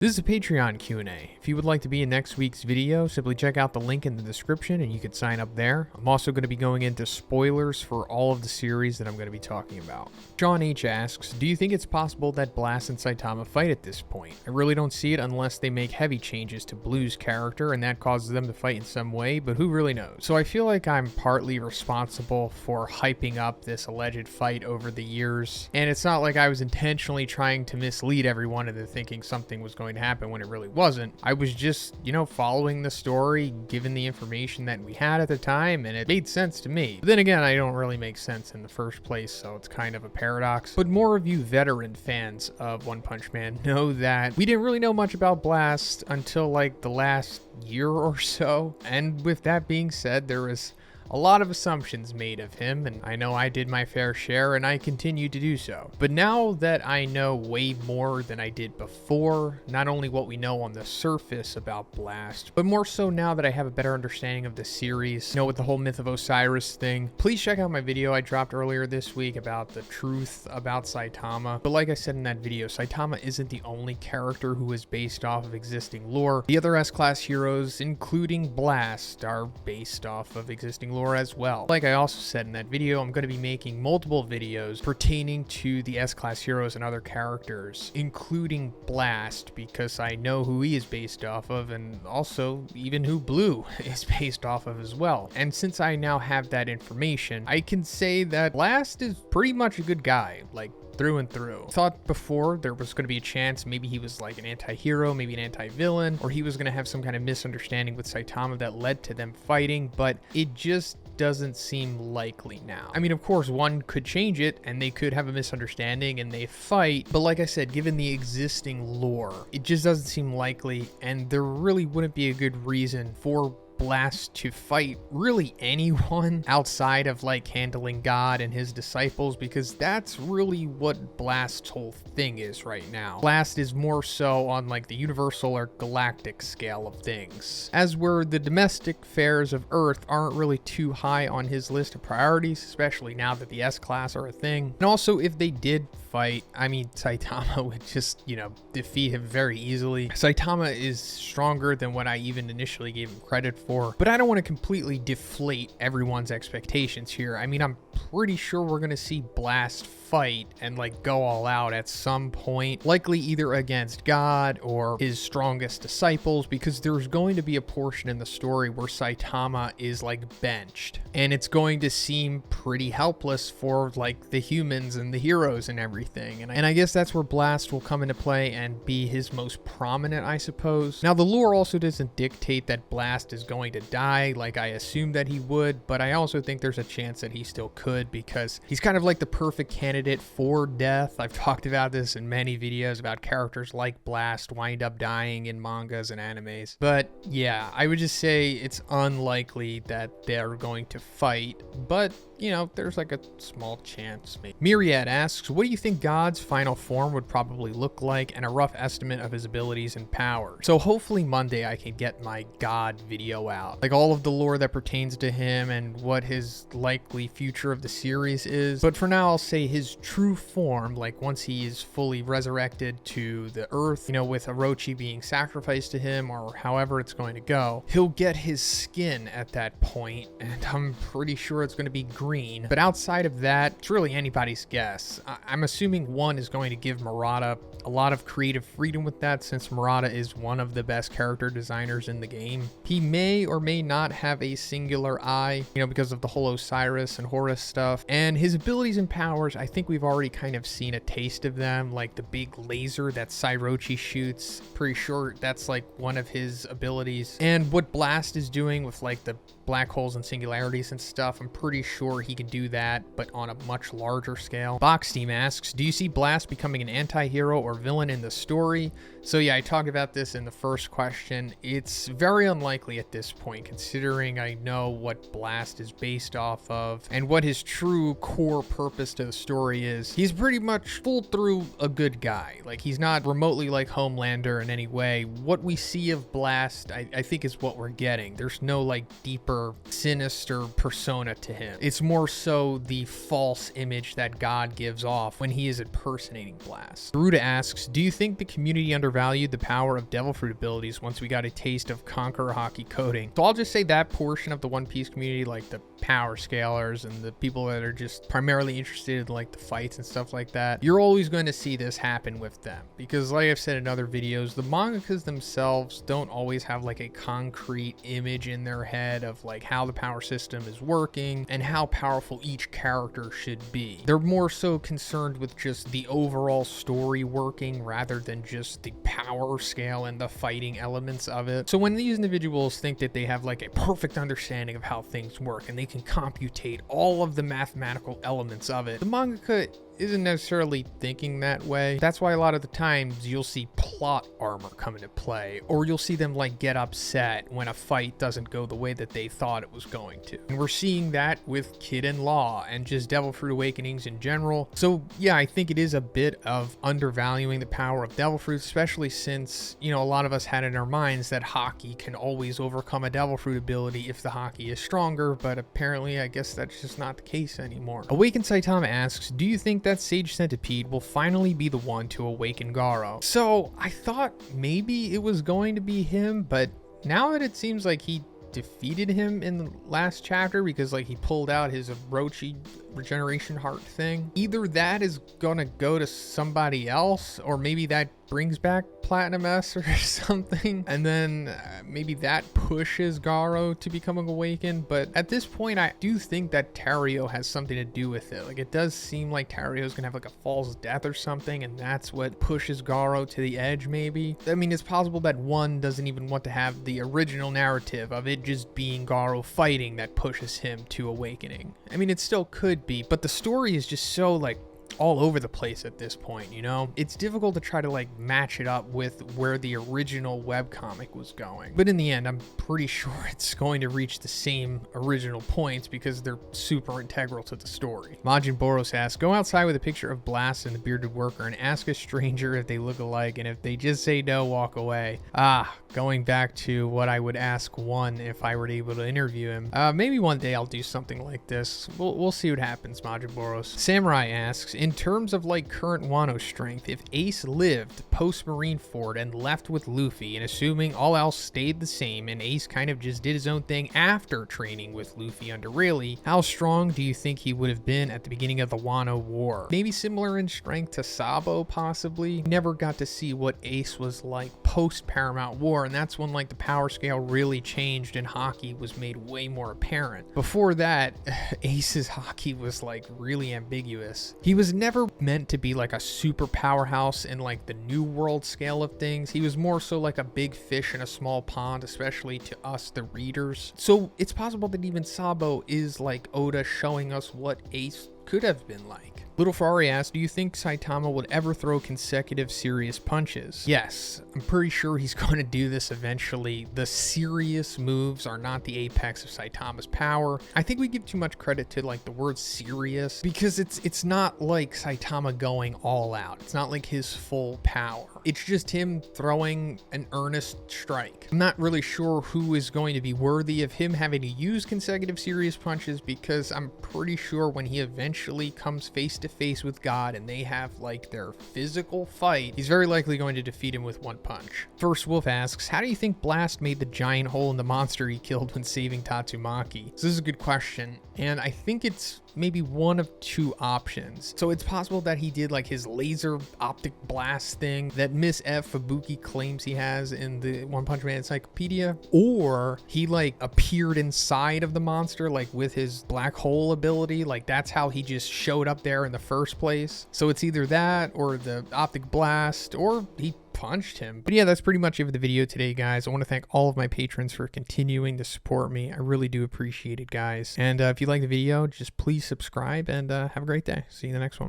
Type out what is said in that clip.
This is a Patreon Q&A. If you would like to be in next week's video, simply check out the link in the description and you can sign up there. I'm also going to be going into spoilers for all of the series that I'm going to be talking about. John H. asks, do you think it's possible that Blast and Saitama fight at this point? I really don't see it unless they make heavy changes to Blue's character and that causes them to fight in some way, but who really knows? So I feel like I'm partly responsible for hyping up this alleged fight over the years, and it's not like I was intentionally trying to mislead everyone into thinking something was going to happen when it really wasn't. I was just, following the story, given the information that we had at the time, and it made sense to me. But then again, I don't really make sense in the first place, so it's kind of a paradox. But more of you veteran fans of One Punch Man know that we didn't really know much about Blast until like the last year or so. And with that being said, there was a lot of assumptions made of him, and I know I did my fair share, and I continue to do so. But now that I know way more than I did before, not only what we know on the surface about Blast, but more so now that I have a better understanding of the series, with the whole Myth of Osiris thing, please check out my video I dropped earlier this week about the truth about Saitama. But like I said in that video, Saitama isn't the only character who is based off of existing lore. The other S-Class heroes, including Blast, are based off of existing lore as well. Like I also said in that video, I'm going to be making multiple videos pertaining to the S-Class heroes and other characters, including Blast, because I know who he is based off of, and also even who Blue is based off of as well. And since I now have that information, I can say that Blast is pretty much a good guy, like through and through. Thought before there was going to be a chance maybe he was like an anti-hero, maybe an anti-villain, or he was going to have some kind of misunderstanding with Saitama that led to them fighting, but it just doesn't seem likely now. I mean, of course, one could change it and they could have a misunderstanding and they fight, but like I said, given the existing lore, it just doesn't seem likely, and there really wouldn't be a good reason for Blast to fight really anyone outside of like handling God and his disciples, because that's really what Blast's whole thing is right now. Blast is more so on like the universal or galactic scale of things, as where the domestic affairs of Earth aren't really too high on his list of priorities, especially now that the S-Class are a thing. And also, if they did fight, I mean, Saitama would just, defeat him very easily. Saitama is stronger than what I even initially gave him credit for, but I don't want to completely deflate everyone's expectations here. I mean, I'm pretty sure we're going to see Blast fight and like go all out at some point, likely either against God or his strongest disciples, because there's going to be a portion in the story where Saitama is like benched, and it's going to seem pretty helpless for like the humans and the heroes and everything. And I guess that's where Blast will come into play and be his most prominent, I suppose. Now, the lore also doesn't dictate that Blast is going to die like I assumed that he would, but I also think there's a chance that he still could, because he's kind of like the perfect candidate for death. I've talked about this in many videos about characters like Blast wind up dying in mangas and animes. But yeah, I would just say it's unlikely that they're going to fight, but there's like a small chance maybe. Myriad asks, what do you think God's final form would probably look like, and a rough estimate of his abilities and powers? So hopefully Monday I can get my God video out, like all of the lore that pertains to him and what his likely future of the series is. But for now, I'll say his true form, like once he is fully resurrected to the earth, with Orochi being sacrificed to him, or however it's going to go, he'll get his skin at that point, and I'm pretty sure it's going to be green. But outside of that, it's really anybody's guess. I'm assuming one is going to give Murata a lot of creative freedom with that, since Murata is one of the best character designers in the game. He may or may not have a singular eye, because of the whole Osiris and Horus stuff. And his abilities and powers, I think we've already kind of seen a taste of them, like the big laser that Sairochi shoots. Pretty sure that's like one of his abilities. And what Blast is doing with like the black holes and singularities and stuff, I'm pretty sure he can do that, but on a much larger scale. Boxsteam asks, do you see Blast becoming an anti-hero or villain in the story? So yeah, I talked about this in the first question. It's very unlikely at this this point, considering I know what Blast is based off of and what his true core purpose to the story is. He's pretty much full through a good guy. Like, he's not remotely like Homelander in any way. What we see of Blast, I think is what we're getting. There's no like deeper, sinister persona to him. It's more so the false image that God gives off when he is impersonating Blast. Geruda asks, do you think the community undervalued the power of Devil Fruit abilities once we got a taste of Conqueror Hockey coding? So I'll just say that portion of the One Piece community, like the power scalers and the people that are just primarily interested in like the fights and stuff like that, you're always going to see this happen with them, because like I've said in other videos, the mangakas themselves don't always have like a concrete image in their head of like how the power system is working and how powerful each character should be. They're more so concerned with just the overall story working rather than just the power scale and the fighting elements of it. So when these individuals think that they have like a perfect understanding of how things work and they can computate all of the mathematical elements of it, the mangaka isn't necessarily thinking that way. That's why a lot of the times you'll see plot armor come into play, or you'll see them like get upset when a fight doesn't go the way that they thought it was going to. And we're seeing that with Kid and Law and just Devil Fruit Awakenings in general. So yeah, I think it is a bit of undervaluing the power of Devil Fruit, especially since, you know, a lot of us had in our minds that Hockey can always overcome a Devil Fruit ability if the Hockey is stronger, but apparently I guess that's just not the case anymore. Awakened Saitama asks, do you think that Sage Centipede will finally be the one to awaken Garo? So I thought maybe it was going to be him, but now that it seems like he defeated him in the last chapter because like he pulled out his Orochi regeneration heart thing, either that is gonna go to somebody else, or maybe that brings back Platinum S or something, and then maybe that pushes Garo to becoming awakened. But at this point, I do think that Tario has something to do with it. Like, it does seem like Tario's gonna have like a false death or something, and that's what pushes Garo to the edge, maybe. I mean, it's possible that one doesn't even want to have the original narrative of it just being Garo fighting that pushes him to awakening. I mean, it still could be, but the story is just so like all over the place at this point, you know? It's difficult to try to like match it up with where the original webcomic was going. But in the end, I'm pretty sure it's going to reach the same original points because they're super integral to the story. MajinBoros asks, go outside with a picture of Blast and the bearded worker and ask a stranger if they look alike, and if they just say no, walk away. Going back to what I would ask one if I were able to interview him. Maybe one day I'll do something like this. We'll see what happens, MajinBoros. Samurai asks, in terms of like current Wano strength, if Ace lived post Marineford and left with Luffy, and assuming all else stayed the same and Ace kind of just did his own thing after training with Luffy under Rayleigh, how strong do you think he would have been at the beginning of the Wano War? Maybe similar in strength to Sabo, possibly. Never got to see what Ace was like post Paramount War, and that's when like the power scale really changed and Hockey was made way more apparent. Before that, Ace's Hockey was like really ambiguous. He was never meant to be like a super powerhouse in like the New World scale of things. He was more so like a big fish in a small pond, especially to us, the readers. So it's possible that even Sabo is like Oda showing us what Ace could have been like. Little Ferrari asks, do you think Saitama would ever throw consecutive serious punches? Yes, I'm pretty sure he's going to do this eventually. The serious moves are not the apex of Saitama's power. I think we give too much credit to like the word serious because it's not like Saitama going all out. It's not like his full power. It's just him throwing an earnest strike. I'm not really sure who is going to be worthy of him having to use consecutive serious punches, because I'm pretty sure when he eventually comes face to face with God and they have like their physical fight, he's very likely going to defeat him with one punch. First Wolf asks, how do you think Blast made the giant hole in the monster he killed when saving Tatsumaki? So this is a good question, and I think it's maybe one of two options. So it's possible that he did like his laser optic blast thing that Miss F Fubuki claims he has in the One Punch Man encyclopedia, or he like appeared inside of the monster like with his black hole ability, like that's how he just showed up there in the first place. So it's either that or the optic blast, or he punched him. But yeah, that's pretty much it for the video today, guys. I want to thank all of my patrons for continuing to support me. I really do appreciate it, guys. And if you like the video, just please subscribe, and have a great day. See you in the next one.